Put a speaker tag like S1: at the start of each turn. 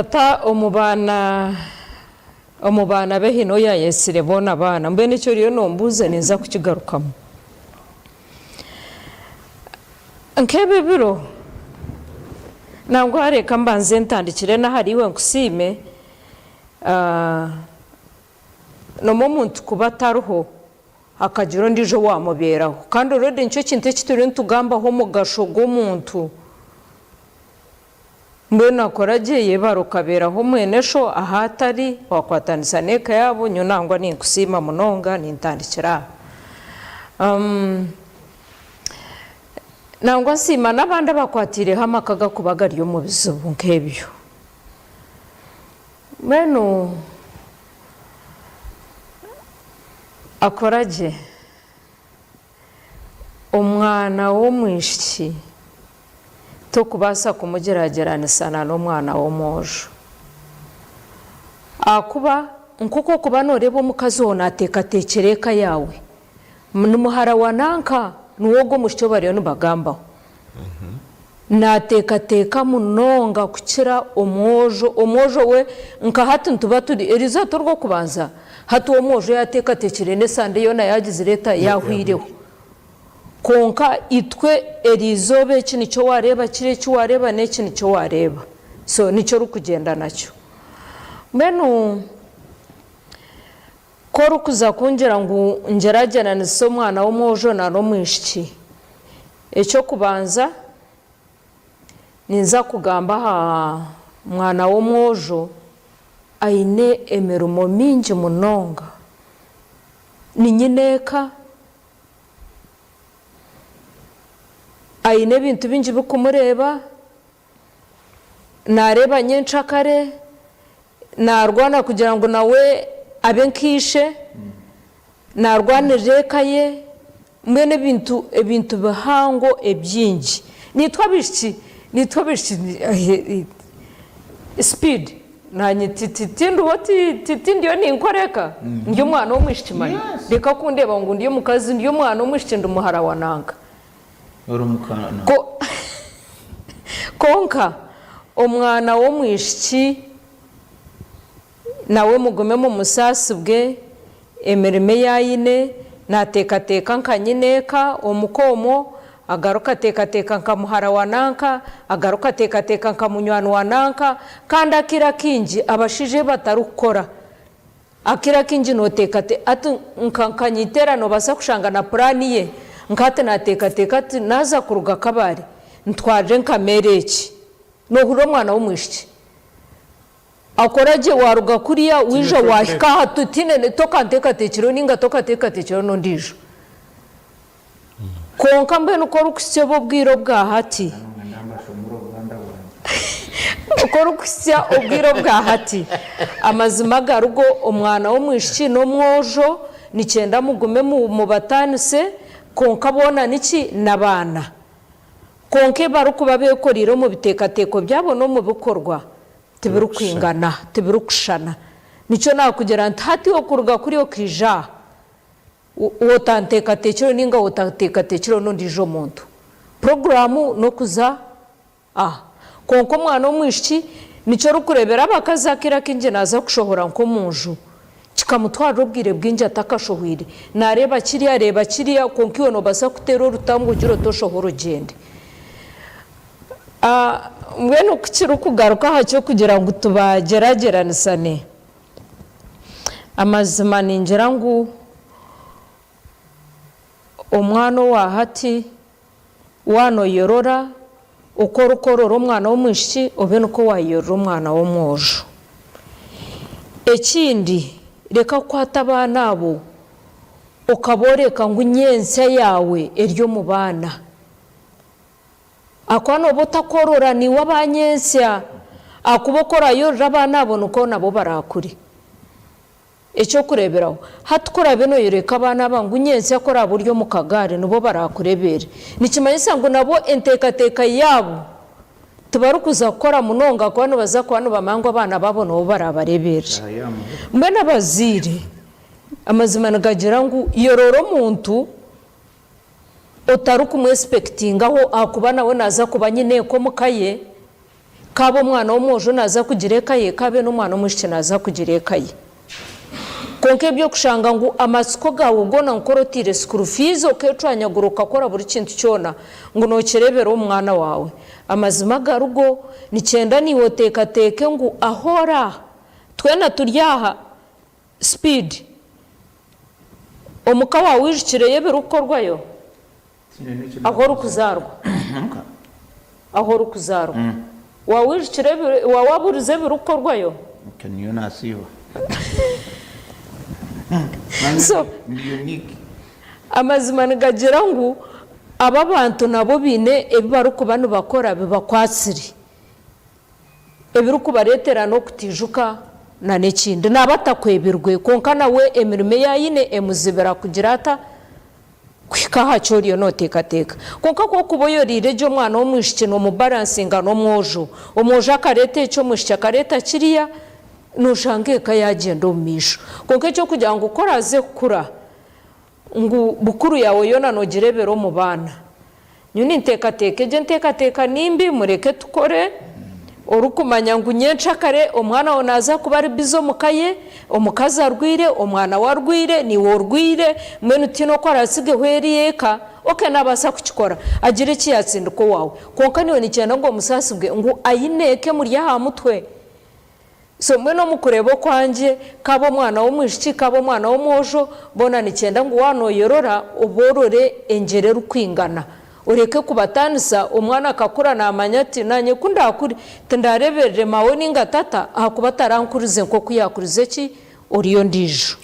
S1: tata omubana behino ya yesire bona bana mbe nicyo riyo nombuze neza kukigarukamo nkebe biro nangwa hareka mbanze ntandikire na hariwe nkusime no moment kuba taruho akagiro ndijo wamuberaho kandi already nicyo kintu kituri ntugambaho mu gasho g'umuntu mbe nakoragiye barukaberaho mwenesho ahatari wakwatanisa neka yabo nyunangwa ni kusima munonga ni ntandikira nangwa nsima n'abandi bakwatire hamakaga kubagariyo mu bizubu nkebyo beno akoraje umwana wo mwishiki to kubasa kumugerageranisa n'umwana wo mojo akuba nkuko kuba norebo mukazi wona atekatekereka yawe numuhara wananka nuwogo mushyo bariyo nubagambaho natekateka munonga kukira omwojo we nka hati ntuba turi erizato rwo kubanza hati uwo mwojo yatekatekere nesande yona yagize leta yahwireho konka itwe erizobe kini cyo wareba kire cyo wareba n'ekini cyo wareba so nicyo rukugenda nacyo beno ko rukuza kungira ngo ngeragena niso mwana wo mwojo na no mwishiki ecyo kubanza ninza kugamba ha mwana wo mwojo aine emerumo mingi munonga ninyineka aine bintu bingi bikumureba nareba nyenshakare narwana kugira ngo nawe abe nkishe narwanire kaye mwene ebintu bihango ebyingi nitwa bishiki speed nanye titindu wati titindiyo ni inkoreka ndiyo mwana wo mwishikimanye reka kundeba ngo ndiyo mukazi ndiyo mwana wo mwishikindi muhara wananga konka omwana wo mwishiki nawe mugome mu musasi bwe emirime yayine natekateka nkanyineka omukomo agaruka tekateka nkamuhara wananka agaruka tekateka nkamunywani wananka kandi akira kingi abashije batarukora akira kingi no tekate atu nkanyitera no basa kushanga na plani ye nkate natekateka ati naza kuruga kabari ntwaje nkamereki no huro mwana wo mwishiki akoraje waruga kuriya wije wahika hatutine toka ntekatekero ninga toka tekatekero no ndijo konka mbe nuko rukusye bo bwiro bwa hati uko rukusya ubwiro bwa hati amazima garugo omwana wo mwishiki no mwojo nicenda mugume mu batanise konka bona niki nabana konke barukuba bekoriro mu bitekateko byabo no mu bikorwa tibirukwingana tibirukushana nicyo nakugera ntati wo kuruga kuri yo kija wotantekatekero ninga wotantekatekero no ndijo muntu programu no kuza konko mwana omwishiki nicyo rukurebera abakazakira kinje naza kushohora nko munju kikamutwara ubwire bwinje atakashohwire nareba kiriya konko iyo no basa kutero rutambu giro toshohoro gende mwene kukiru kugaruka hacyo kugira ngo tubagerageranise amazima ningira ngo umwana wa hati wano yorora uko rukorora umwana wo mwishiki obe nuko wayorora umwana wo mwojo ekindi reka kwata abana abo ukaboreka ngo inyense yawe eryo mu bana akwano botakorora ni wabanyensya akubokora yorora abana abo nuko nabo barakuri ecyo kureberaho hatukora beno yoreka abana bangu nyense akora buryo mu kagare nubo barakurebere nikimanyisa ngo nabo entekateka yabo tubarukuza gukora munonga kwano baza kwano bamangwa abana babo no barabarebere mbe nabazire amazima nagagira ngo yororo muntu otaruku mu expecting aho akuba nawe naza kuba nyine ko mukaye kabo mwana w'umwojo naza kugira ekaye kabe n'umwana w'umushiki naza kugira ekaye konke byo kushanga ngo amasiko gawe ugona nkorotire school fees okecwanyaguruka kora buri kintu cyona ngo nokerebera umwana wawe amazima garugo ni cyenda ni woteka teke ngo ahora twena turyaha speed omuka wawe wijikireye birukorwayo ahora ukuzarwa ahora ukuzarwa wawijikire wawaburize birukorwayo
S2: niyo nasiba
S1: so amazima nigagira ngo aba bantu nabo bine ebibaruko bano bakora bibakwatsiri ebiruko baretera no kutijuka na nekindi nabatakwebirwe konka nawe emirime yayine emuzibera kugira ata kwikaha cyoriyo notekateka konka ko kuboyorire ryo mwana wo mwishikino mu balancinga no mwojo umwojo akarete cyo mwishya kareta kiriya nushangeka yagenda umisho konke cyo kugira ngo ukoraze kura ngo bukuru yawe yona nogerebero mu bana nyuni ntekateke je ntekateka nimbi mureke tukore urukumanya ngo nyenca kare umwana wo naza kuba ari bizo mukaye umukaza arwire umwana warwire ni worwire mwene utino ko arasige hweriyeka oke nabasa kukikora agire iki yatsinduko wawe konka niyo ni cyane ngo musasibwe ngo ayineke muri ya mutwe so mwe no mukurebo kwanje kabo mwana wo mwishiki kabo mwana wo mwojo bona ni cyenda ngo wanoyorora uborore engere rukwingana ureke kubatanisa umwana akakura namanya ati nanye kundakuri tendareberere mawe ningatata hakuba tarankurize nko kuyakurize ki uriyo ndijo